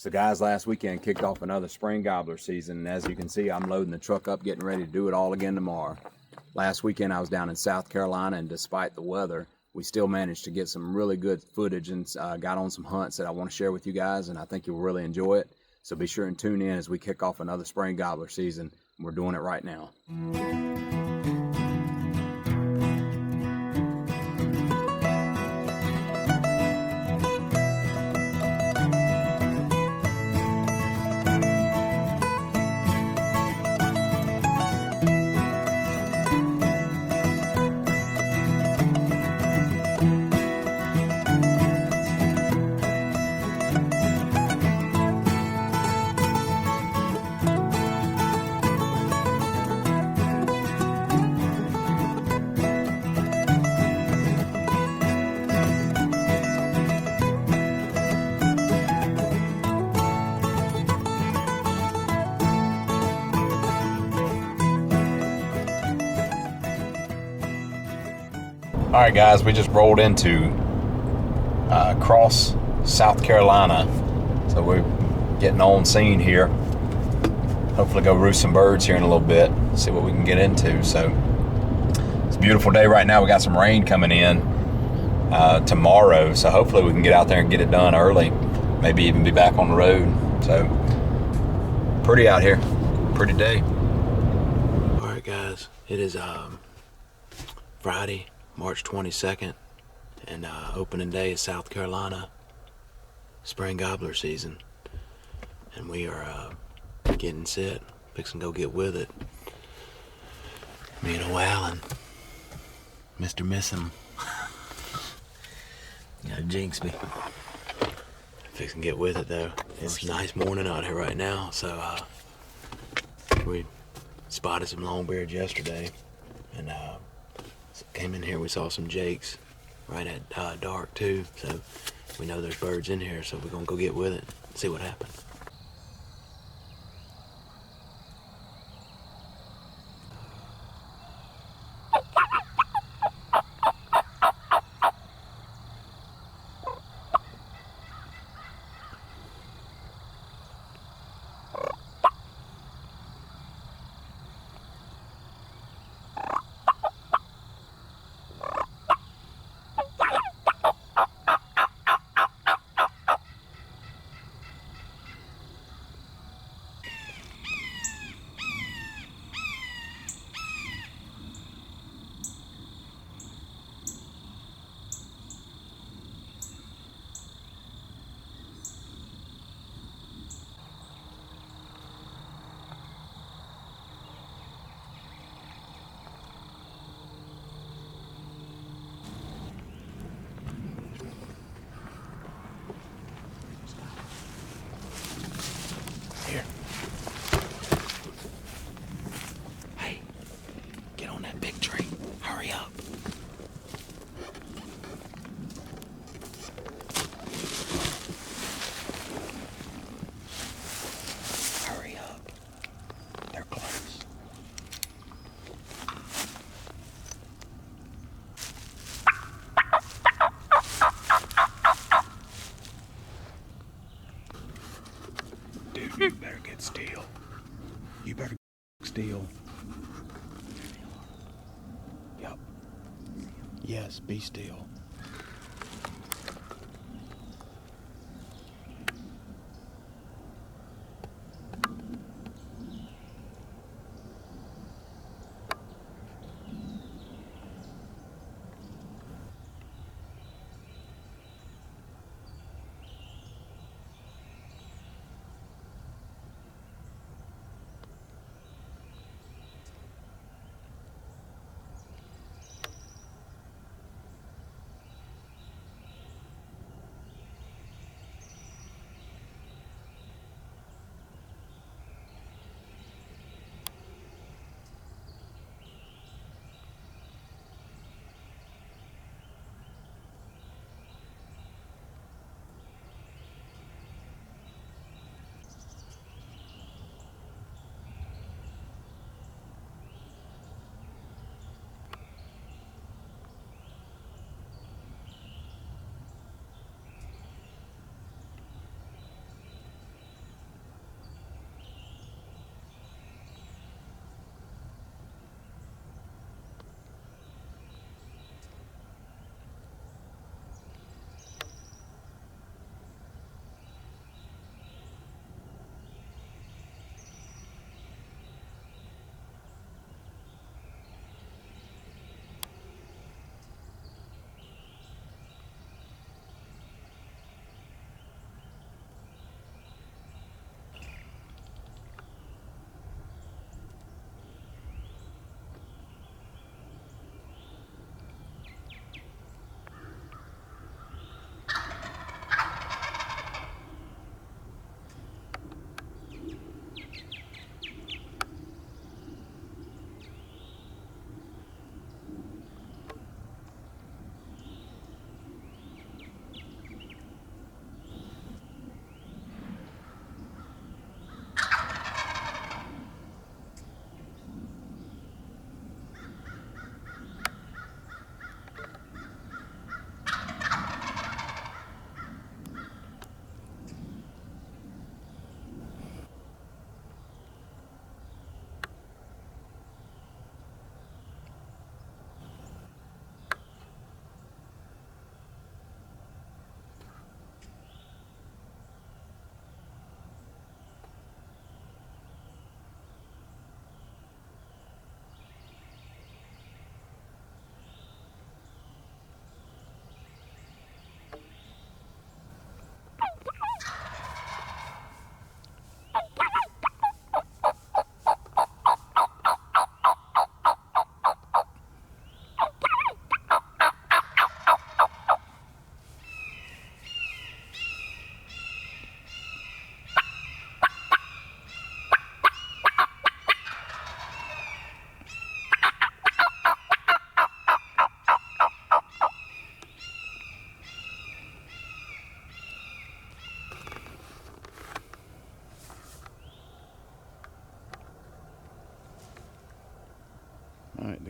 So guys, last weekend kicked off another spring gobbler season, and as you can see, I'm loading the truck up, getting ready to do it all again tomorrow. Last weekend I was down in South Carolina, and despite the weather, we still managed to get some really good footage and got on some hunts that I want to share with you guys, and I think you'll really enjoy it. So be sure and tune in as we kick off another spring gobbler season. We're doing it right now. All right, guys, we just rolled into Cross, South Carolina. So we're getting on scene here. Hopefully go roost some birds here in a little bit, see what we can get into. So it's a beautiful day right now. We got some rain coming in tomorrow. So hopefully we can get out there and get it done early. Maybe even be back on the road. So pretty out here, pretty day. All right, guys, it is Friday, March 22nd, and opening day of South Carolina spring gobbler season, and we are getting set, fixing to go get with it. Me and O'Allen, Mr. Miss'em, jinx me. Fixing to get with it though. It's a nice morning out here right now, so we spotted some longbeards yesterday, and came in here, we saw some jakes right at dark too, so we know there's birds in here, so we're gonna go get with it and see what happens. Here. Hey, get on that big tree. Hurry up. Hurry up. They're close. Dude, you better get still. You better get still. Yep. Yes, be still.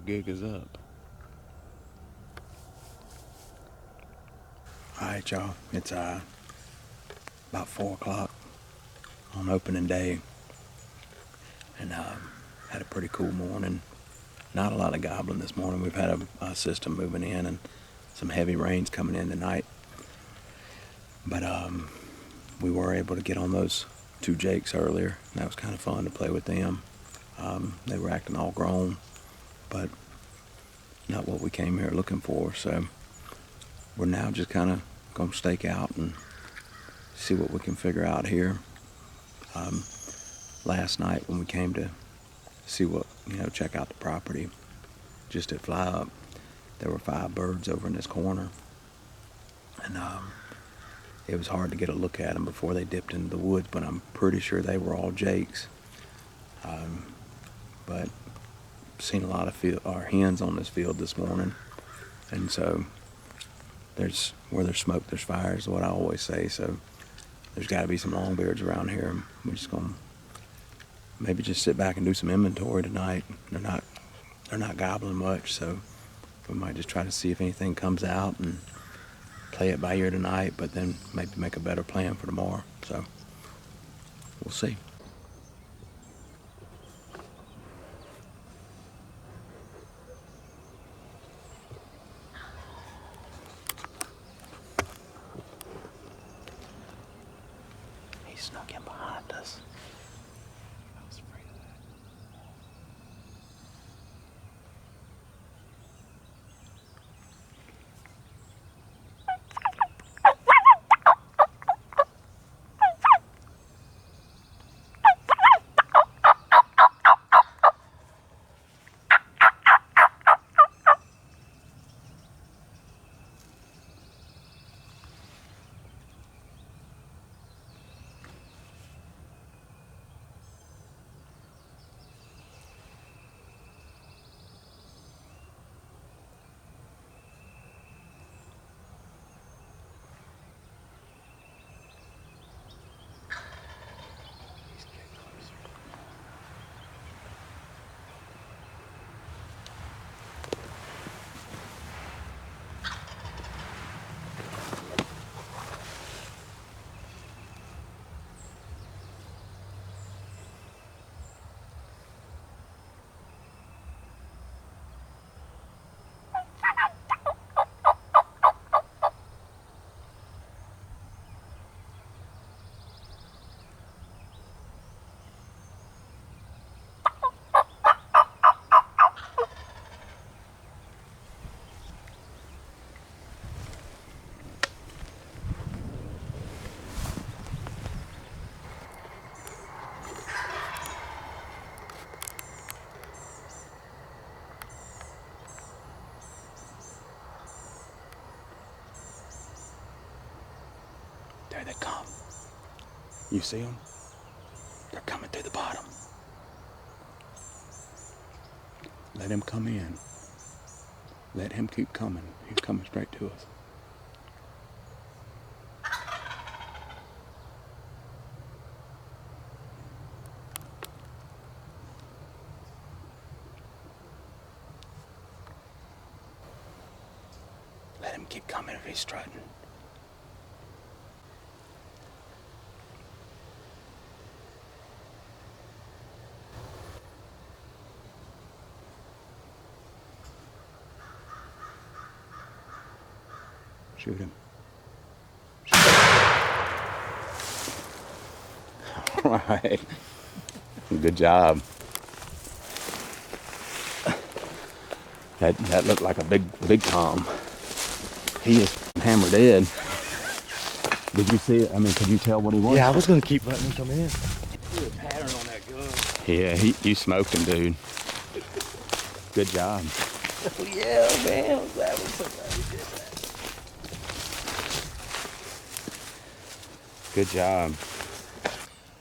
The gig is up. Alright, y'all. It's about 4 o'clock on opening day. And had a pretty cool morning. Not a lot of gobbling this morning. We've had a system moving in and some heavy rains coming in tonight. But we were able to get on those 2 jakes earlier. That was kind of fun to play with them. They were acting all grown, but not what we came here looking for. So we're now just kind of going to stake out and see what we can figure out here. Last night when we came to see what, check out the property, just at fly up, there were 5 birds over in this corner. And it was hard to get a look at them before they dipped into the woods, but I'm pretty sure they were all jakes. But seen a lot of hens on this field this morning, and so where there's smoke, there's fire is what I always say. So there's got to be some longbeards around here. We're just gonna maybe just sit back and do some inventory tonight. They're not gobbling much, so we might just try to see if anything comes out and play it by ear tonight, but then maybe make a better plan for tomorrow. So we'll see. He snuck in behind us. I was afraid of that. There they come. You see them? They're coming through the bottom. Let him come in. Let him keep coming. He's coming straight to us. Let him keep coming if he's strutting. Shoot him. All right. Good job. That looked like a big Tom. He is hammered dead. Did you see it? I mean, could you tell what he was? Yeah, I was gonna keep letting him come in. There's a pattern on that gun. Yeah, you smoked him, dude. Good job. Oh yeah, man. That was so glad we did that. Good job.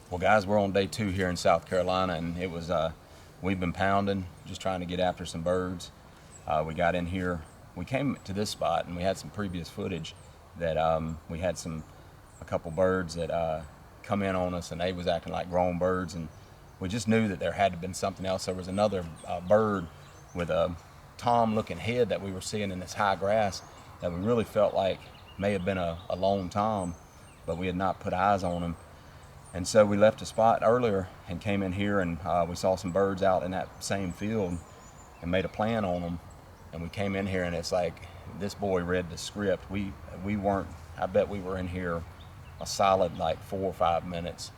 Well, guys, we're on day 2 here in South Carolina, and it was we've been pounding, just trying to get after some birds. We got in here. We came to this spot, and we had some previous footage that we had a couple birds that come in on us, and they was acting like grown birds, and we just knew that there had to have been something else. There was another bird with tom looking head that we were seeing in this high grass that we really felt like may have been a lone tom, but we had not put eyes on him. And so we left a spot earlier and came in here, and we saw some birds out in that same field and made a plan on them. And we came in here, and it's like this boy read the script. We weren't, I bet we were in here a solid like 4 or 5 minutes,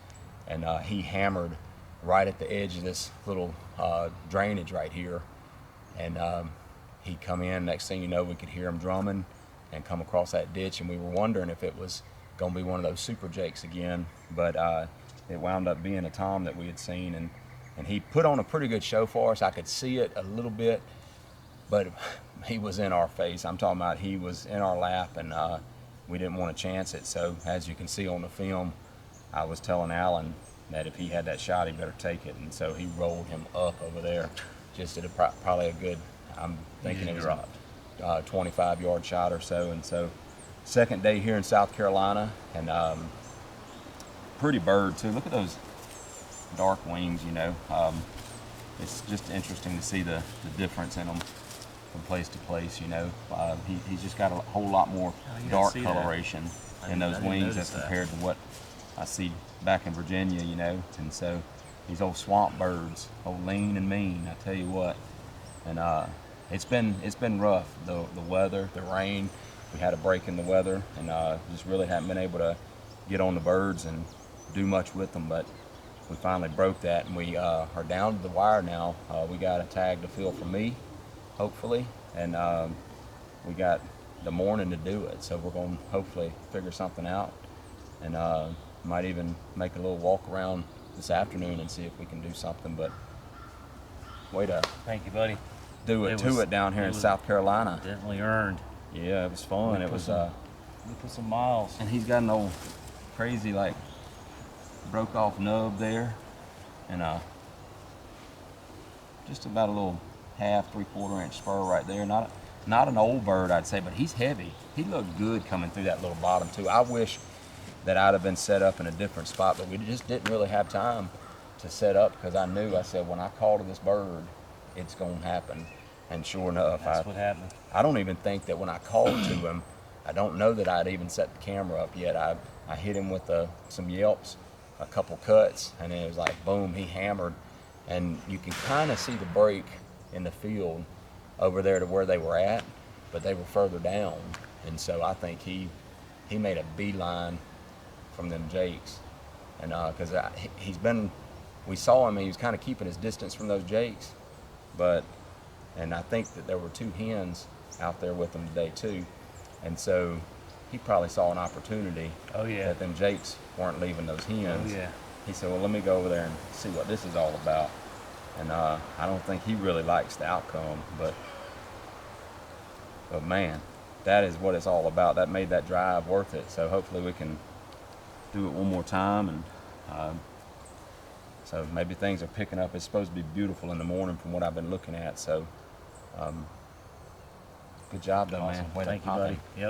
and he hammered right at the edge of this little drainage right here. And he'd come in, next thing you know, we could hear him drumming and come across that ditch, and we were wondering if it was gonna be one of those super jakes again, but it wound up being a tom that we had seen, and he put on a pretty good show for us. I could see it a little bit, but he was in our face. I'm talking about he was in our lap, and we didn't want to chance it. So as you can see on the film, I was telling Alan that if he had that shot, he better take it, and so he rolled him up over there, just at probably a good, I'm thinking it was a 25-yard shot or so. And so second day here in South Carolina, and pretty bird too. Look at those dark wings, you know. It's just interesting to see the difference in them from place to place, you know. He's just got a whole lot more dark coloration in those wings as compared to what I see back in Virginia, you know. And so these old swamp birds, old lean and mean, I tell you what. And it's been rough, the weather, the rain. We had a break in the weather, and just really haven't been able to get on the birds and do much with them, but we finally broke that, and we are down to the wire now. We got a tag to fill for me, hopefully, and we got the morning to do it, so we're going to hopefully figure something out, and might even make a little walk around this afternoon and see if we can do something. But way to Thank you, buddy. do it to it down here in South Carolina. Definitely earned. Yeah, it was fun. We It was put some miles. and he's got an old crazy like broke off nub there, and just about a little half, 3/4 inch spur right there. Not an old bird, I'd say, but he's heavy. He looked good coming through that little bottom too. I wish that I'd have been set up in a different spot, but we just didn't really have time to set up, because I knew, I said, when I call to this bird, it's gonna happen. And sure enough, That's what happened. I don't even think that when I called to him, I don't know that I'd even set the camera up yet. I hit him with some yelps, a couple cuts, and then it was like boom, he hammered. And you can kind of see the break in the field over there to where they were at, but they were further down. And so I think he made a beeline from them jakes. And because we saw him, and he was kind of keeping his distance from those jakes, and I think that there were 2 hens out there with him today too. And so he probably saw an opportunity that them jakes weren't leaving those hens. Oh, yeah. He said, well, let me go over there and see what this is all about. And I don't think he really likes the outcome, but man, that is what it's all about. That made that drive worth it. So hopefully we can do it one more time, and so maybe things are picking up. It's supposed to be beautiful in the morning from what I've been looking at. So good job though, man. Way to Thank you, pop buddy. him. Yep.